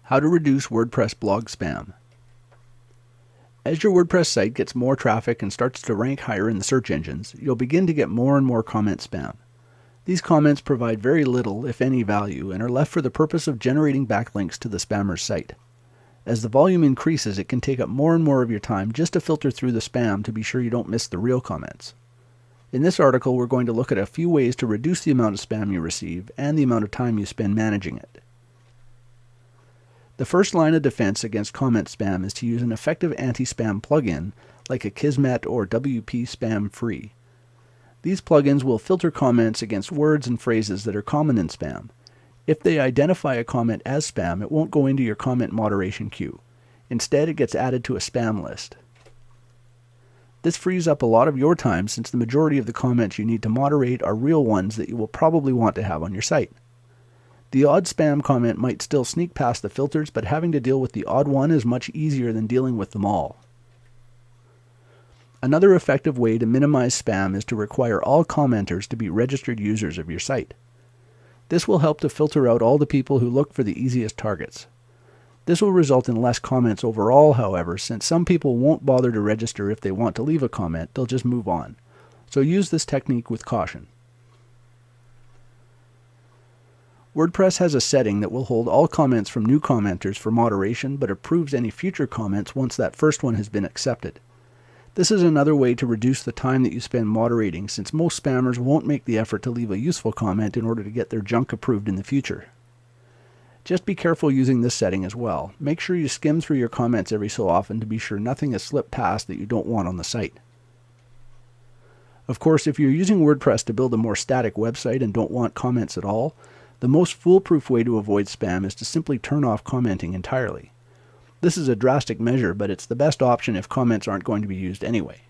How to reduce WordPress blog spam. As your WordPress site gets more traffic and starts to rank higher in the search engines, you'll begin to get more and more comment spam. These comments provide very little, if any, value and are left for the purpose of generating backlinks to the spammer's site. As the volume increases, it can take up more and more of your time just to filter through the spam to be sure you don't miss the real comments. In this article, we're going to look at a few ways to reduce the amount of spam you receive and the amount of time you spend managing it. The first line of defense against comment spam is to use an effective anti-spam plugin like Akismet or WP Spam Free. These plugins will filter comments against words and phrases that are common in spam. If they identify a comment as spam, it won't go into your comment moderation queue. Instead, it gets added to a spam list. This frees up a lot of your time since the majority of the comments you need to moderate are real ones that you will probably want to have on your site. The odd spam comment might still sneak past the filters, but having to deal with the odd one is much easier than dealing with them all. Another effective way to minimize spam is to require all commenters to be registered users of your site. This will help to filter out all the people who look for the easiest targets. This will result in less comments overall, however, since some people won't bother to register if they want to leave a comment, they'll just move on. So use this technique with caution. WordPress has a setting that will hold all comments from new commenters for moderation, but approves any future comments once that first one has been accepted. This is another way to reduce the time that you spend moderating, since most spammers won't make the effort to leave a useful comment in order to get their junk approved in the future. Just be careful using this setting as well. Make sure you skim through your comments every so often to be sure nothing has slipped past that you don't want on the site. Of course, if you're using WordPress to build a more static website and don't want comments at all, the most foolproof way to avoid spam is to simply turn off commenting entirely. This is a drastic measure, but it's the best option if comments aren't going to be used anyway.